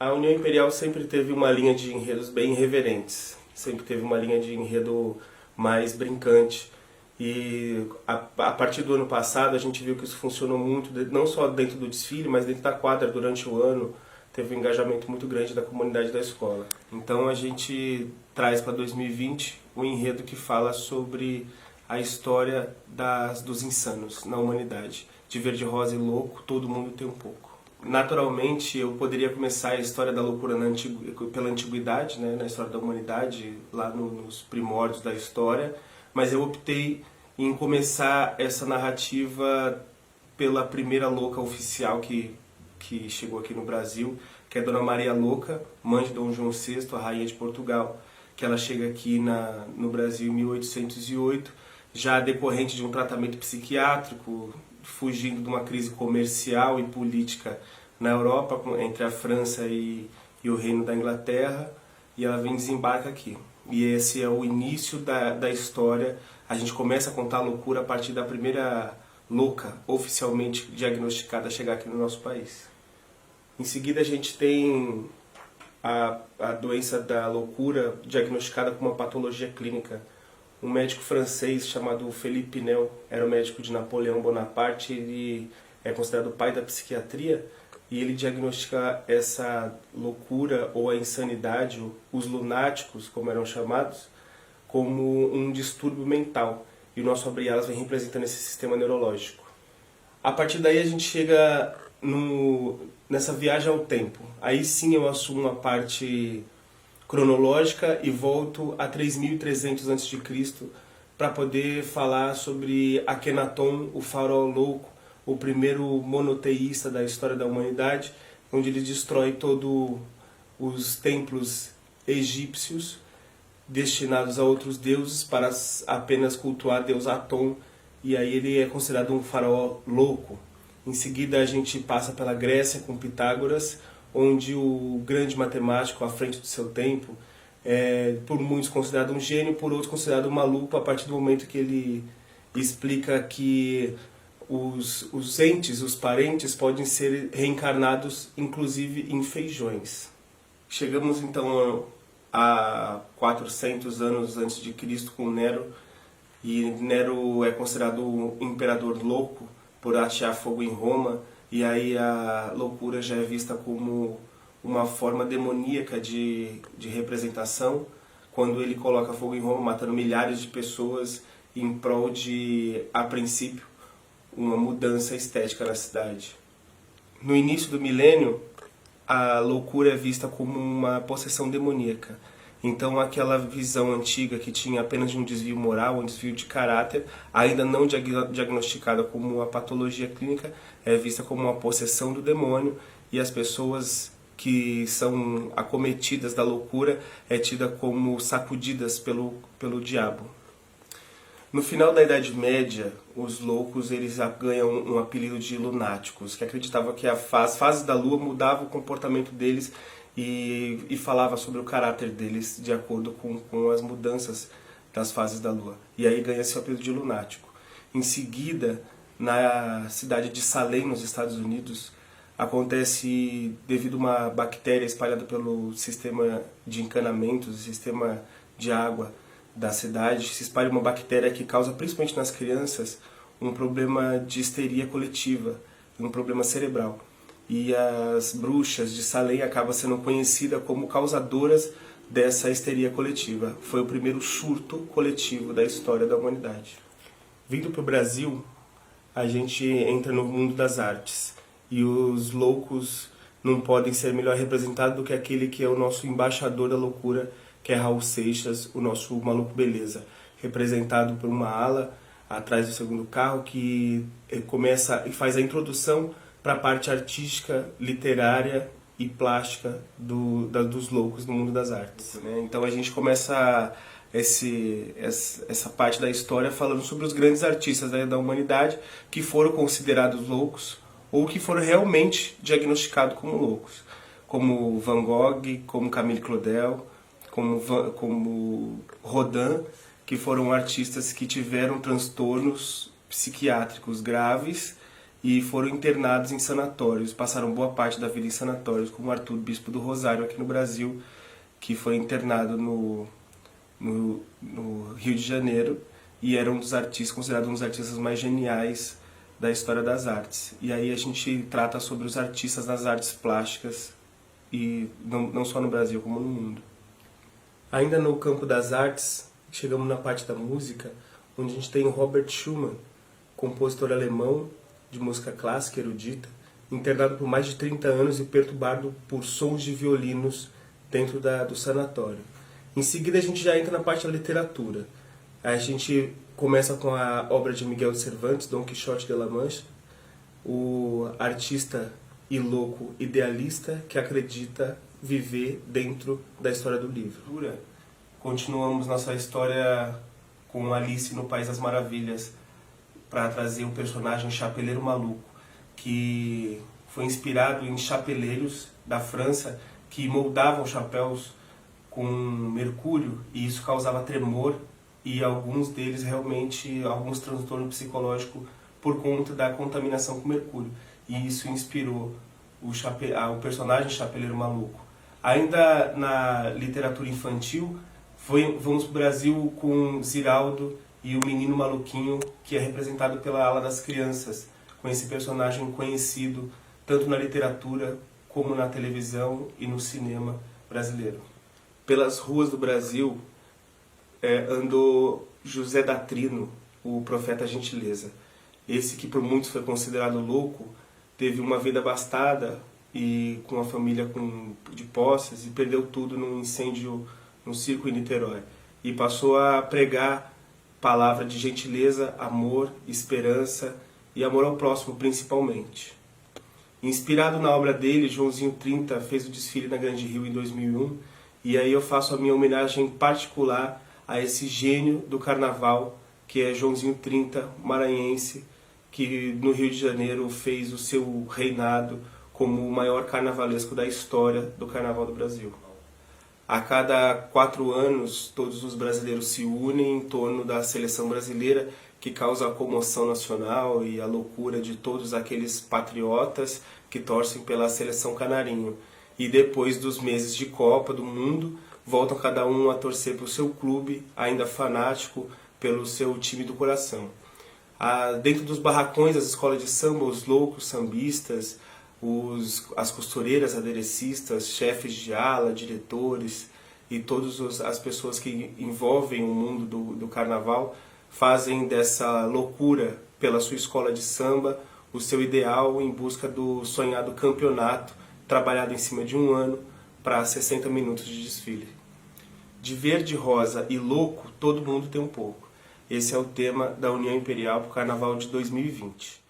A União Imperial sempre teve uma linha de enredos bem irreverentes, sempre teve uma linha de enredo mais brincante. E a partir do ano passado a gente viu que isso funcionou muito, não só dentro do desfile, mas dentro da quadra durante o ano. Teve um engajamento muito grande da comunidade da escola. Então a gente traz para 2020 um enredo que fala sobre a história dos insanos na humanidade. De verde, rosa e louco, todo mundo tem um pouco. Naturalmente, eu poderia começar a história da loucura pela antiguidade, né, na história da humanidade, lá nos primórdios da história, mas eu optei em começar essa narrativa pela primeira louca oficial que chegou aqui no Brasil, que é Dona Maria Louca, mãe de Dom João VI, a rainha de Portugal, que ela chega aqui no Brasil em 1808, já decorrente de um tratamento psiquiátrico, fugindo de uma crise comercial e política na Europa, entre a França e o Reino da Inglaterra, e ela vem desembarca aqui. E esse é o início da história. A gente começa a contar a loucura a partir da primeira louca oficialmente diagnosticada a chegar aqui no nosso país. Em seguida a gente tem a doença da loucura diagnosticada como uma patologia clínica. Um médico francês chamado Philippe Pinel, era o médico de Napoleão Bonaparte, ele é considerado o pai da psiquiatria, e ele diagnostica essa loucura ou a insanidade, os lunáticos, como eram chamados, como um distúrbio mental. E o nosso abre alas vem representando esse sistema neurológico. A partir daí a gente chega nessa viagem ao tempo. Aí sim eu assumo a parte cronológica e volto a 3300 a.C. para poder falar sobre Akenaton, o faraó louco, o primeiro monoteísta da história da humanidade, onde ele destrói todos os templos egípcios destinados a outros deuses para apenas cultuar Deus Aton, e aí ele é considerado um faraó louco. Em seguida a gente passa pela Grécia com Pitágoras, onde o grande matemático à frente do seu tempo é por muitos considerado um gênio, por outros considerado um maluco, a partir do momento que ele explica que os entes, os parentes, podem ser reencarnados inclusive em feijões. Chegamos então a 400 anos antes de Cristo com Nero, e Nero é considerado um imperador louco por atear fogo em Roma, e aí a loucura já é vista como uma forma demoníaca de representação, quando ele coloca fogo em Roma, matando milhares de pessoas em prol de, a princípio, uma mudança estética na cidade. No início do milênio, a loucura é vista como uma possessão demoníaca. Então aquela visão antiga que tinha apenas de um desvio moral, um desvio de caráter, ainda não diagnosticada como uma patologia clínica, é vista como uma possessão do demônio, e as pessoas que são acometidas da loucura é tida como sacudidas pelo diabo. No final da Idade Média, os loucos eles ganham um apelido de lunáticos, que acreditavam que as fases da lua mudavam o comportamento deles e falava sobre o caráter deles de acordo com as mudanças das fases da lua. E aí ganha esse apelido de lunático. Em seguida, na cidade de Salem, nos Estados Unidos, acontece, devido a uma bactéria espalhada pelo sistema de encanamentos, o sistema de água da cidade, se espalha uma bactéria que causa, principalmente nas crianças, um problema de histeria coletiva, um problema cerebral. E as bruxas de Salem acabam sendo conhecidas como causadoras dessa histeria coletiva. Foi o primeiro surto coletivo da história da humanidade. Vindo para o Brasil, a gente entra no mundo das artes. E os loucos não podem ser melhor representados do que aquele que é o nosso embaixador da loucura, que é Raul Seixas, o nosso maluco beleza, representado por uma ala atrás do segundo carro, que começa e faz a introdução para a parte artística, literária e plástica dos loucos no mundo das artes, né? Então a gente começa essa parte da história falando sobre os grandes artistas da humanidade que foram considerados loucos ou que foram realmente diagnosticados como loucos, como Van Gogh, como Camille Claudel, como Rodin, que foram artistas que tiveram transtornos psiquiátricos graves e foram internados em sanatórios, passaram boa parte da vida em sanatórios, como Arthur, bispo do Rosário aqui no Brasil, que foi internado no Rio de Janeiro e era um dos artistas, considerado um dos artistas mais geniais da história das artes. E aí a gente trata sobre os artistas das artes plásticas, e não só no Brasil, como no mundo. Ainda no campo das artes, chegamos na parte da música, onde a gente tem Robert Schumann, compositor alemão de música clássica erudita, internado por mais de 30 anos e perturbado por sons de violinos dentro do sanatório. Em seguida a gente já entra na parte da literatura. A gente começa com a obra de Miguel de Cervantes, Dom Quixote de la Mancha, o artista e louco idealista que acredita viver dentro da história do livro. Continuamos nossa história com Alice no País das Maravilhas, para trazer o personagem Chapeleiro Maluco, que foi inspirado em chapeleiros da França que moldavam chapéus com mercúrio, e isso causava tremor e alguns deles realmente alguns transtornos psicológicos por conta da contaminação com mercúrio. E isso inspirou o personagem Chapeleiro Maluco. Ainda na literatura infantil, vamos para o Brasil com Ziraldo e o Menino Maluquinho, que é representado pela ala das crianças, com esse personagem conhecido tanto na literatura como na televisão e no cinema brasileiro. Pelas ruas do Brasil andou José da Trino, o profeta Gentileza. Esse que por muitos foi considerado louco, teve uma vida abastada e com uma família de posses, e perdeu tudo num incêndio no circo em Niterói. E passou a pregar palavra de gentileza, amor, esperança e amor ao próximo principalmente. Inspirado na obra dele, Joãozinho 30 fez o desfile na Grande Rio em 2001, e aí eu faço a minha homenagem particular a esse gênio do carnaval, que é Joãozinho 30, maranhense, que no Rio de Janeiro fez o seu reinado como o maior carnavalesco da história do Carnaval do Brasil. A cada 4 anos, todos os brasileiros se unem em torno da seleção brasileira, que causa a comoção nacional e a loucura de todos aqueles patriotas que torcem pela seleção canarinho. E depois dos meses de Copa do Mundo, voltam cada um a torcer para o seu clube, ainda fanático pelo seu time do coração. Dentro dos barracões das escolas de samba, os loucos sambistas, as costureiras aderecistas, chefes de ala, diretores e todas as pessoas que envolvem o mundo do carnaval fazem dessa loucura pela sua escola de samba o seu ideal em busca do sonhado campeonato, trabalhado em cima de um ano para 60 minutos de desfile. De verde, rosa e louco, todo mundo tem um pouco. Esse é o tema da União Imperial para o Carnaval de 2020.